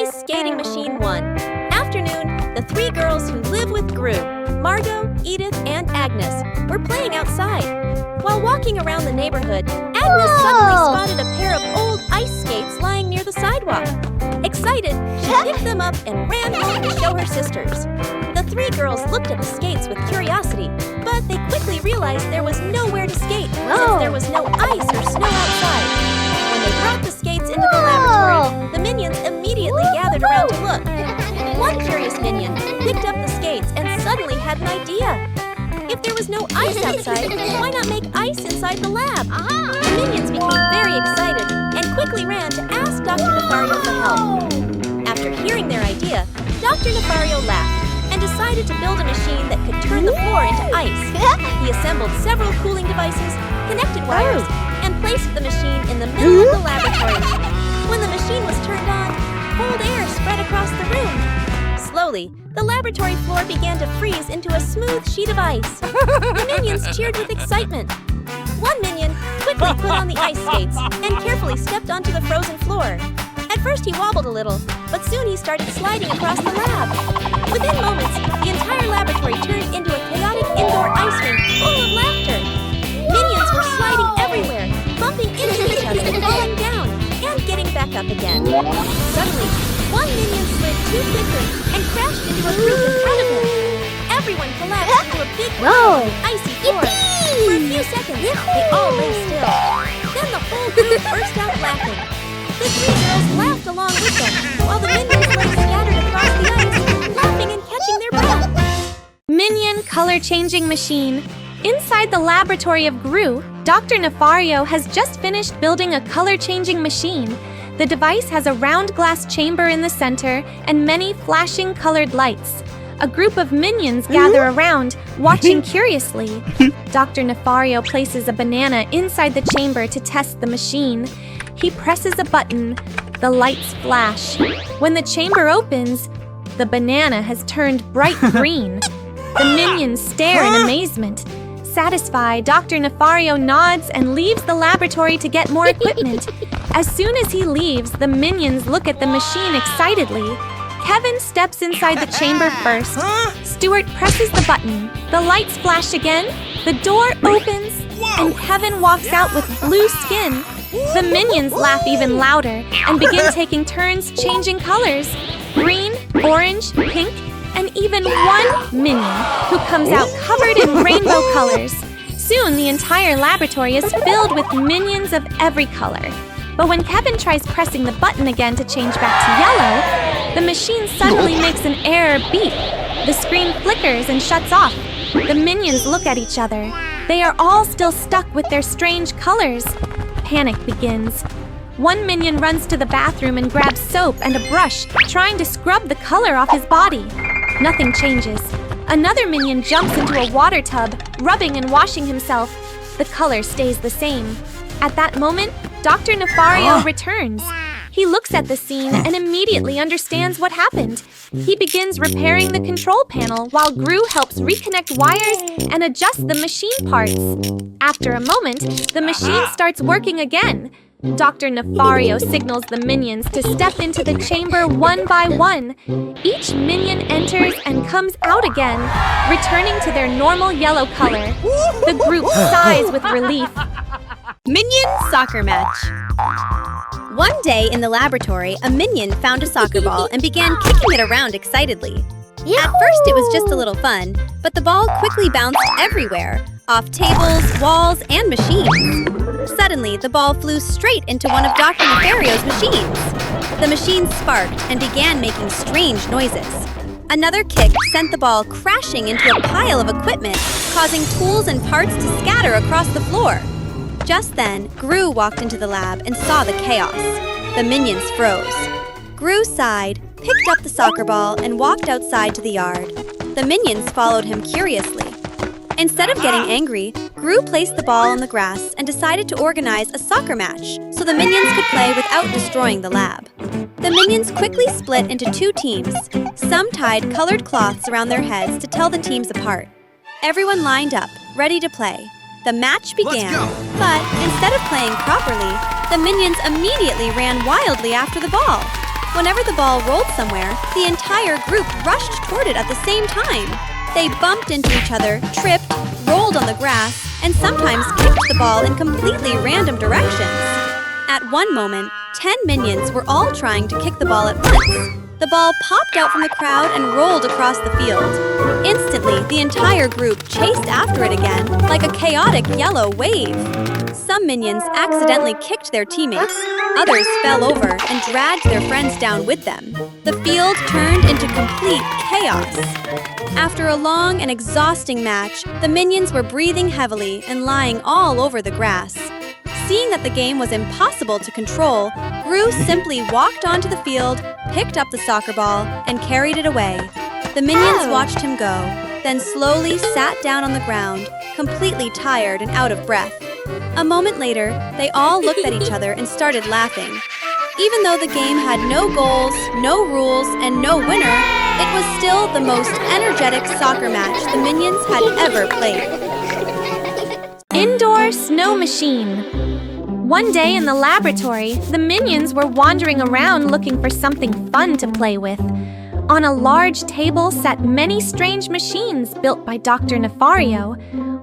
Ice Skating Machine 1. Afternoon, the three girls who live with Gru, Margot, Edith, and Agnes, were playing outside. While walking around the neighborhood, Agnes suddenly spotted a pair of old ice skates lying near the sidewalk. Excited, she picked them up and ran home to show her sisters. The three girls looked at the skates with curiosity, but they quickly realized there was nowhere to skate since there was no ice or snow outside. When they brought the skates into the laboratory, the minions immediately gathered around to look. One curious minion picked up the skates and suddenly had an idea. If there was no ice outside, why not make ice inside the lab? The minions became very excited and quickly ran to ask Dr. Nefario for help. After hearing their idea, Dr. Nefario laughed and decided to build a machine that could turn the floor into ice. He assembled several cooling devices, connected wires, and placed the machine in the middle of the laboratory. When the machine was turned on, cold air spread across the room. Slowly, the laboratory floor began to freeze into a smooth sheet of ice. The minions cheered with excitement. One minion quickly put on the ice skates and carefully stepped onto the frozen floor. At first he wobbled a little, but soon he started sliding across the lab. Within moments, the entire laboratory turned into a chaotic indoor ice rink full of laughter. Minions were sliding everywhere, bumping into each other, falling down, and getting back up again. Suddenly, one minion slid too quickly and crashed into a group in front of him. Everyone collapsed into a big pile of icy floor. For a few seconds, they all lay still. Then the whole group burst out laughing. The three girls laughed along with them, while the minions lay scattered across the ice, laughing and catching their breath. Minion color-changing machine. Inside the laboratory of Gru, Dr. Nefario has just finished building a color-changing machine. The device has a round glass chamber in the center and many flashing colored lights. A group of minions gather around, watching curiously. Dr. Nefario places a banana inside the chamber to test the machine. He presses a button. The lights flash. When the chamber opens, the banana has turned bright green. The minions stare in amazement. Satisfied, Dr. Nefario nods and leaves the laboratory to get more equipment. As soon as he leaves, the minions look at the machine excitedly. Kevin steps inside the chamber first. Stuart presses the button. The lights flash again. The door opens, and Kevin walks out with blue skin. The minions laugh even louder and begin taking turns changing colors. Green, orange, pink, and even one minion who comes out covered in rainbow colors. Soon, the entire laboratory is filled with minions of every color. But when Kevin tries pressing the button again to change back to yellow, the machine suddenly makes an error beep. The screen flickers and shuts off. The minions look at each other. They are all still stuck with their strange colors. Panic begins. One minion runs to the bathroom and grabs soap and a brush, trying to scrub the color off his body. Nothing changes. Another minion jumps into a water tub, rubbing and washing himself. The color stays the same. At that moment, Dr. Nefario returns. He looks at the scene and immediately understands what happened. He begins repairing the control panel while Gru helps reconnect wires and adjust the machine parts. After a moment, the machine starts working again. Dr. Nefario signals the minions to step into the chamber one by one. Each minion enters and comes out again, returning to their normal yellow color. The group sighs with relief. Minion Soccer Match. One day in the laboratory, a minion found a soccer ball and began kicking it around excitedly. At first it was just a little fun, but the ball quickly bounced everywhere, off tables, walls, and machines. Suddenly, the ball flew straight into one of Dr. Nefario's machines. The machine sparked and began making strange noises. Another kick sent the ball crashing into a pile of equipment, causing tools and parts to scatter across the floor. Just then, Gru walked into the lab and saw the chaos. The minions froze. Gru sighed, picked up the soccer ball, and walked outside to the yard. The minions followed him curiously. Instead of getting angry, Gru placed the ball on the grass and decided to organize a soccer match so the minions could play without destroying the lab. The minions quickly split into two teams. Some tied colored cloths around their heads to tell the teams apart. Everyone lined up, ready to play. The match began, but instead of playing properly, the minions immediately ran wildly after the ball. Whenever the ball rolled somewhere, the entire group rushed toward it at the same time. They bumped into each other, tripped, rolled on the grass, and sometimes kicked the ball in completely random directions. At one moment, 10 minions were all trying to kick the ball at once. The ball popped out from the crowd and rolled across the field. Instantly, the entire group chased after it again, like a chaotic yellow wave. Some minions accidentally kicked their teammates. Others fell over and dragged their friends down with them. The field turned into complete chaos. After a long and exhausting match, the minions were breathing heavily and lying all over the grass. Seeing that the game was impossible to control, Gru simply walked onto the field, picked up the soccer ball, and carried it away. The minions watched him go, then slowly sat down on the ground, completely tired and out of breath. A moment later, they all looked at each other and started laughing. Even though the game had no goals, no rules, and no winner, it was still the most energetic soccer match the minions had ever played. Indoor snow machine. One day in the laboratory, the minions were wandering around looking for something fun to play with. On a large table sat many strange machines built by Dr. Nefario.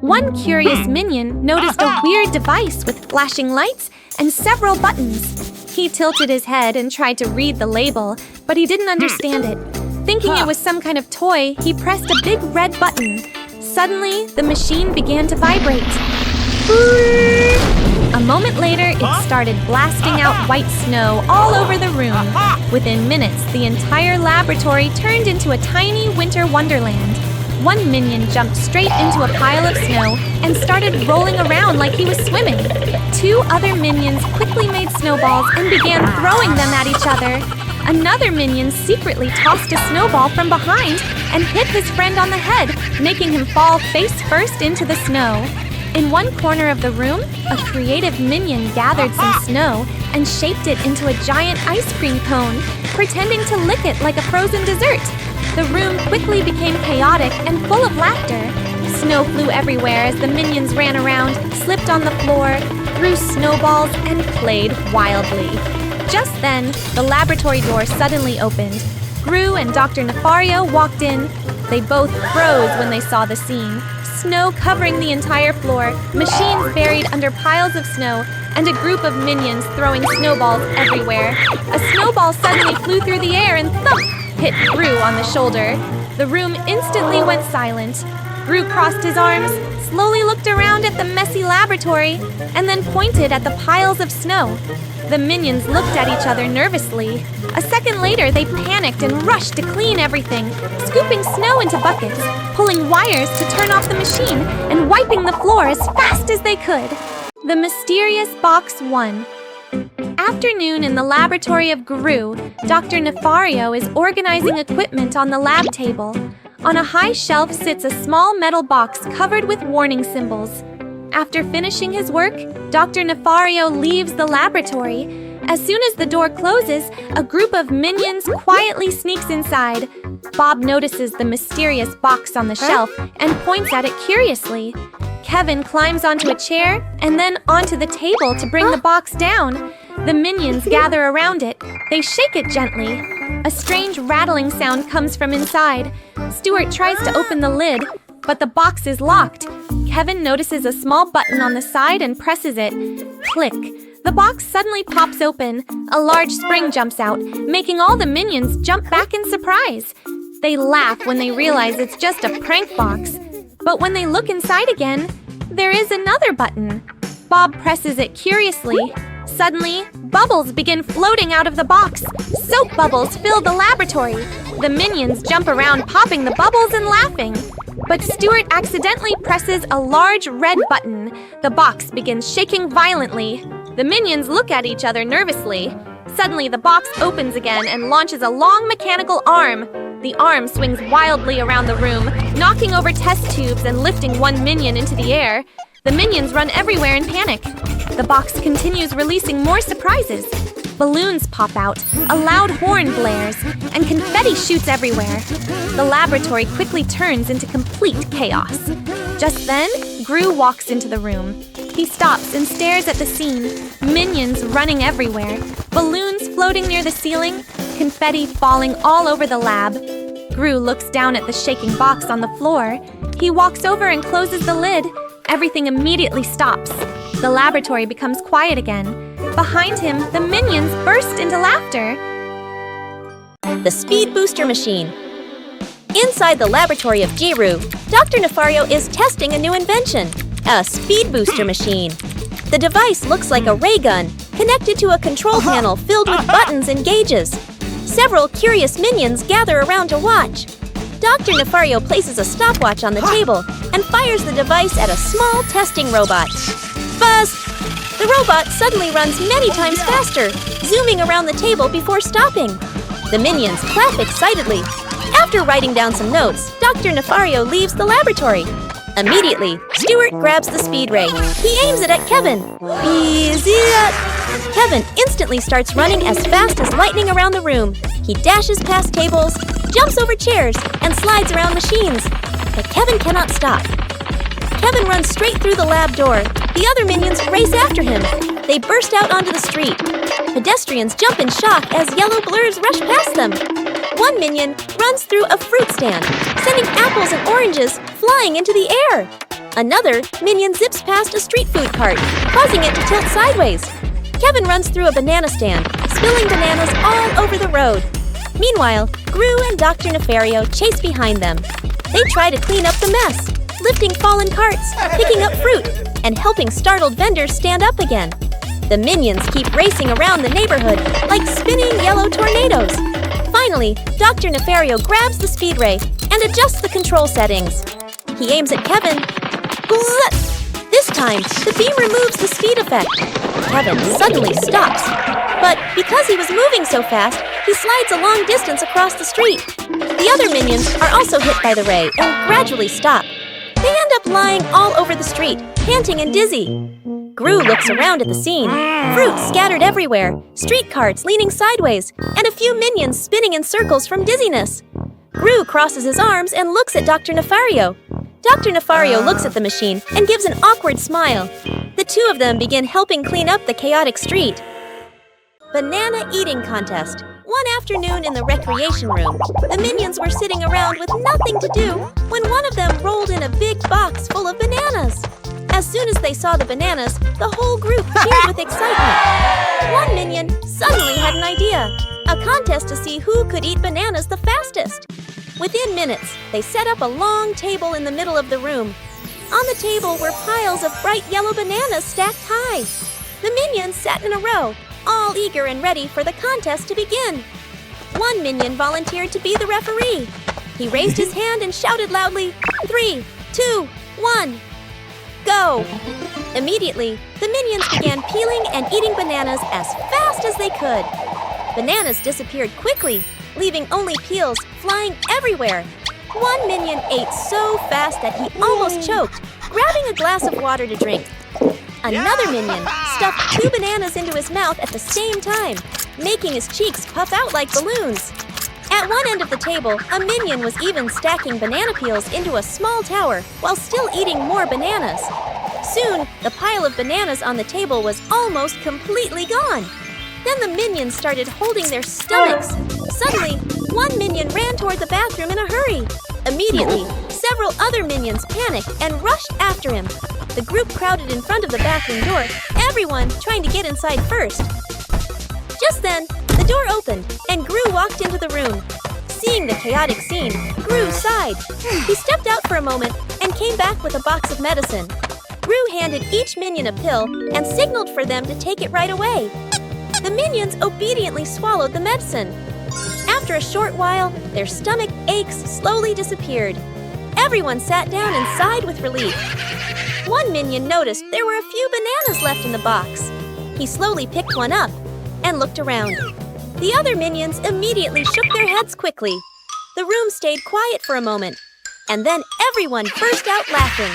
One curious minion noticed a weird device with flashing lights and several buttons. He tilted his head and tried to read the label, but he didn't understand it. Thinking it was some kind of toy, he pressed a big red button. Suddenly, the machine began to vibrate. A moment later, it started blasting out white snow all over the room. Within minutes, the entire laboratory turned into a tiny winter wonderland. One minion jumped straight into a pile of snow and started rolling around like he was swimming. Two other minions quickly made snowballs and began throwing them at each other. Another minion secretly tossed a snowball from behind and hit his friend on the head, making him fall face first into the snow. In one corner of the room, a creative minion gathered some snow and shaped it into a giant ice cream cone, pretending to lick it like a frozen dessert. The room quickly became chaotic and full of laughter. Snow flew everywhere as the minions ran around, slipped on the floor, threw snowballs, and played wildly. Just then, the laboratory door suddenly opened. Gru and Dr. Nefario walked in. They both froze when they saw the scene. Snow covering the entire floor, machines buried under piles of snow, and a group of minions throwing snowballs everywhere. A snowball suddenly flew through the air and thump! Hit Gru on the shoulder. The room instantly went silent. Gru crossed his arms, slowly looked around at the messy laboratory, and then pointed at the piles of snow. The minions looked at each other nervously. A second later, they panicked and rushed to clean everything, scooping snow into buckets, pulling wires to turn off the machine, and wiping the floor as fast as they could. The mysterious Box 1. Afternoon in the laboratory of Gru, Dr. Nefario is organizing equipment on the lab table. On a high shelf sits a small metal box covered with warning symbols. After finishing his work, Dr. Nefario leaves the laboratory. As soon as the door closes, a group of minions quietly sneaks inside. Bob notices the mysterious box on the shelf and points at it curiously. Kevin climbs onto a chair and then onto the table to bring the box down. The minions gather around it. They shake it gently. A strange rattling sound comes from inside. Stuart tries to open the lid, but the box is locked. Kevin notices a small button on the side and presses it. Click. The box suddenly pops open. A large spring jumps out, making all the minions jump back in surprise. They laugh when they realize it's just a prank box. But when they look inside again, there is another button. Bob presses it curiously. Suddenly, bubbles begin floating out of the box. Soap bubbles fill the laboratory. The minions jump around popping the bubbles and laughing. But Stuart accidentally presses a large red button. The box begins shaking violently. The minions look at each other nervously. Suddenly, the box opens again and launches a long mechanical arm. The arm swings wildly around the room, knocking over test tubes and lifting one minion into the air. The minions run everywhere in panic. The box continues releasing more surprises. Balloons pop out, a loud horn blares, and confetti shoots everywhere. The laboratory quickly turns into complete chaos. Just then, Gru walks into the room. He stops and stares at the scene, minions running everywhere, balloons floating near the ceiling, confetti falling all over the lab. Gru looks down at the shaking box on the floor. He walks over and closes the lid. Everything immediately stops. The laboratory becomes quiet again. Behind him, the minions burst into laughter. The Speed Booster Machine. Inside the laboratory of Giru, Dr. Nefario is testing a new invention, a Speed Booster Machine. The device looks like a ray gun, connected to a control panel filled with buttons and gauges. Several curious minions gather around to watch. Dr. Nefario places a stopwatch on the table and fires the device at a small testing robot. Buzz! The robot suddenly runs many times faster, zooming around the table before stopping. The minions clap excitedly. After writing down some notes, Dr. Nefario leaves the laboratory. Immediately, Stuart grabs the speed ray. He aims it at Kevin. Kevin instantly starts running as fast as lightning around the room. He dashes past tables, jumps over chairs, and slides around machines. But Kevin cannot stop. Kevin runs straight through the lab door. The other minions race after him. They burst out onto the street. Pedestrians jump in shock as yellow blurs rush past them. One minion runs through a fruit stand, sending apples and oranges flying into the air. Another minion zips past a street food cart, causing it to tilt sideways. Kevin runs through a banana stand, spilling bananas all over the road. Meanwhile, Gru and Dr. Nefario chase behind them. They try to clean up the mess, lifting fallen carts, picking up fruit, and helping startled vendors stand up again. The minions keep racing around the neighborhood like spinning yellow tornadoes. Finally, Dr. Nefario grabs the speed ray and adjusts the control settings. He aims at Kevin. This time, the beam removes the speed effect. Kevin suddenly stops. But because he was moving so fast, he slides a long distance across the street. The other minions are also hit by the ray and gradually stop. They end up lying all over the street, panting and dizzy. Gru looks around at the scene. Fruit scattered everywhere, street carts leaning sideways, and a few minions spinning in circles from dizziness. Gru crosses his arms and looks at Dr. Nefario. Dr. Nefario looks at the machine and gives an awkward smile. The two of them begin helping clean up the chaotic street. Banana Eating Contest. One afternoon in the recreation room, the minions were sitting around with nothing to do when one of them rolled in a big box full of bananas. As soon as they saw the bananas, the whole group cheered with excitement. One minion suddenly had an idea, a contest to see who could eat bananas the fastest. Within minutes, they set up a long table in the middle of the room. On the table were piles of bright yellow bananas stacked high. The minions sat in a row, all eager and ready for the contest to begin. One minion volunteered to be the referee. He raised his hand and shouted loudly, 3, 2, 1, go! Immediately, the minions began peeling and eating bananas as fast as they could. Bananas disappeared quickly, leaving only peels flying everywhere. One minion ate so fast that he almost choked, grabbing a glass of water to drink. Another minion stuffed 2 bananas into his mouth at the same time, making his cheeks puff out like balloons. At one end of the table, a minion was even stacking banana peels into a small tower while still eating more bananas. Soon, the pile of bananas on the table was almost completely gone. Then the minions started holding their stomachs. Suddenly, one minion ran toward the bathroom in a hurry. Immediately, several other minions panicked and rushed after him. The group crowded in front of the bathroom door, everyone trying to get inside first. Just then, the door opened, and Gru walked into the room. Seeing the chaotic scene, Gru sighed. He stepped out for a moment and came back with a box of medicine. Gru handed each minion a pill and signaled for them to take it right away. The minions obediently swallowed the medicine. After a short while, their stomach aches slowly disappeared. Everyone sat down and sighed with relief. One minion noticed there were a few bananas left in the box. He slowly picked one up and looked around. The other minions immediately shook their heads quickly. The room stayed quiet for a moment, and then everyone burst out laughing.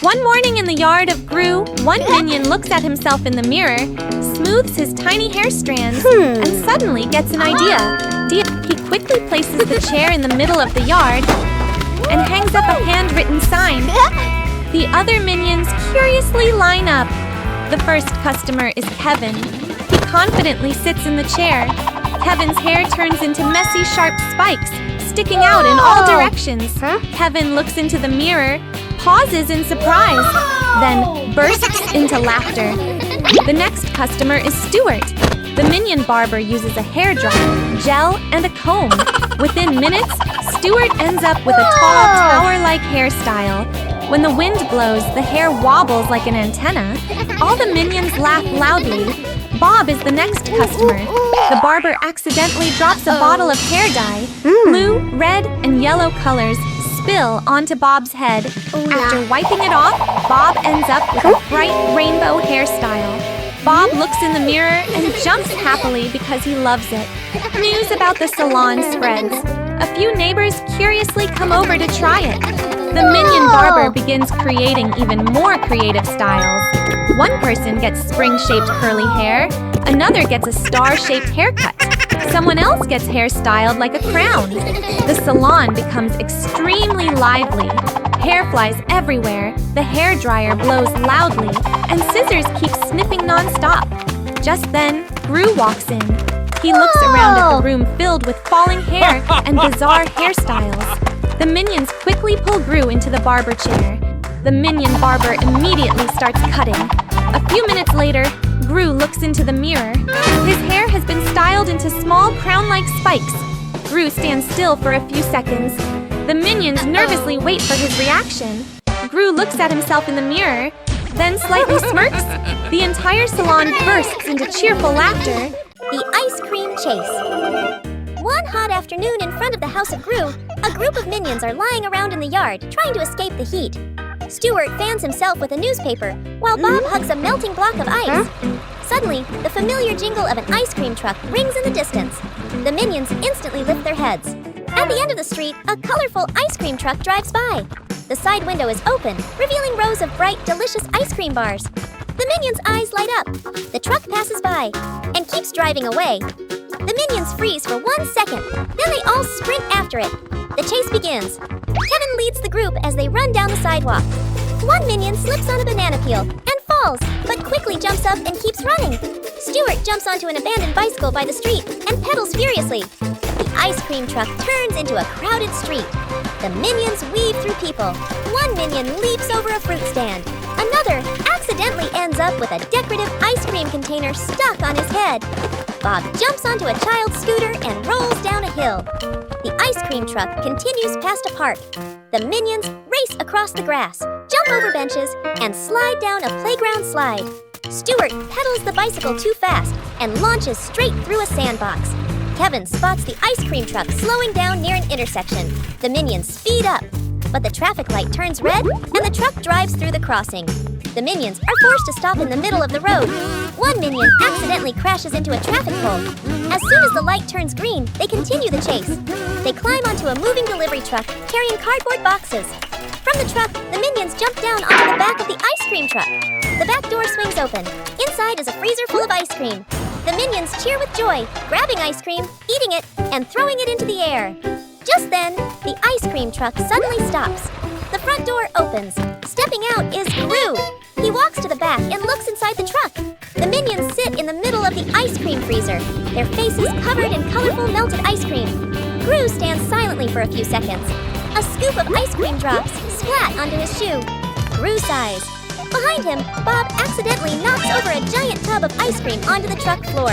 One morning in the yard of Gru, one minion looks at himself in the mirror, smooths his tiny hair strands, and suddenly gets an idea. He quickly places the chair in the middle of the yard and hangs up a handwritten sign. The other minions curiously line up. The first customer is Kevin. He confidently sits in the chair. Kevin's hair turns into messy, sharp spikes, sticking out in all directions. Kevin looks into the mirror, pauses in surprise, then bursts into laughter. The next customer is Stuart. The minion barber uses a hairdryer, gel, and a comb. Within minutes, Stuart ends up with a tall, tower-like hairstyle. When the wind blows, the hair wobbles like an antenna. All the minions laugh loudly. Bob is the next customer. The barber accidentally drops a bottle of hair dye. Blue, red, and yellow colors spill onto Bob's head. After wiping it off, Bob ends up with a bright rainbow hairstyle. Bob looks in the mirror and jumps happily because he loves it. News about the salon spreads. A few neighbors curiously come over to try it. The minion barber begins creating even more creative styles. One person gets spring-shaped curly hair. Another gets a star-shaped haircut. Someone else gets hair styled like a crown. The salon becomes extremely lively. Hair flies everywhere, the hair dryer blows loudly, and scissors keep snipping non-stop. Just then, Gru walks in. He looks around at the room filled with falling hair and bizarre hairstyles. The minions quickly pull Gru into the barber chair. The minion barber immediately starts cutting. A few minutes later, Gru looks into the mirror. His hair has been styled into small crown-like spikes. Gru stands still for a few seconds. The minions nervously wait for his reaction. Gru looks at himself in the mirror, then slightly smirks. The entire salon bursts into cheerful laughter. The ice cream chase. One hot afternoon in front of the house of Gru, a group of minions are lying around in the yard, trying to escape the heat. Stuart fans himself with a newspaper, while Bob hugs a melting block of ice. Suddenly, the familiar jingle of an ice cream truck rings in the distance. The minions instantly lift their heads. At the end of the street, a colorful ice cream truck drives by. The side window is open, revealing rows of bright, delicious ice cream bars. The minions' eyes light up. The truck passes by and keeps driving away. The minions freeze for 1 second, then they all sprint after it. The chase begins. Kevin leads the group as they run down the sidewalk. One minion slips on a banana peel and falls, but quickly jumps up and keeps running. Stuart jumps onto an abandoned bicycle by the street and pedals furiously. The ice cream truck turns into a crowded street. The minions weave through people. One minion leaps over a fruit stand. Another accidentally ends up with a decorative ice cream container stuck on his head. Bob jumps onto a child's scooter and rolls down a hill. The ice cream truck continues past a park. The minions race across the grass, jump over benches, and slide down a playground slide. Stuart pedals the bicycle too fast and launches straight through a sandbox. Kevin spots the ice cream truck slowing down near an intersection. The minions speed up, but the traffic light turns red and the truck drives through the crossing. The minions are forced to stop in the middle of the road. One minion accidentally crashes into a traffic pole. As soon as the light turns green, they continue the chase. They climb onto a moving delivery truck carrying cardboard boxes. From the truck, the minions jump down onto the back of the ice cream truck. The back door swings open. Inside is a freezer full of ice cream. The minions cheer with joy, grabbing ice cream, eating it, and throwing it into the air. Just then, the ice cream truck suddenly stops. The front door opens. Stepping out is Gru. He walks to the back and looks inside the truck. The minions sit in the middle of the ice cream freezer, their faces covered in colorful melted ice cream. Gru stands silently for a few seconds. A scoop of ice cream drops splat onto his shoe. Gru sighs. Behind him, Bob accidentally knocks over a giant tub of ice cream onto the truck floor.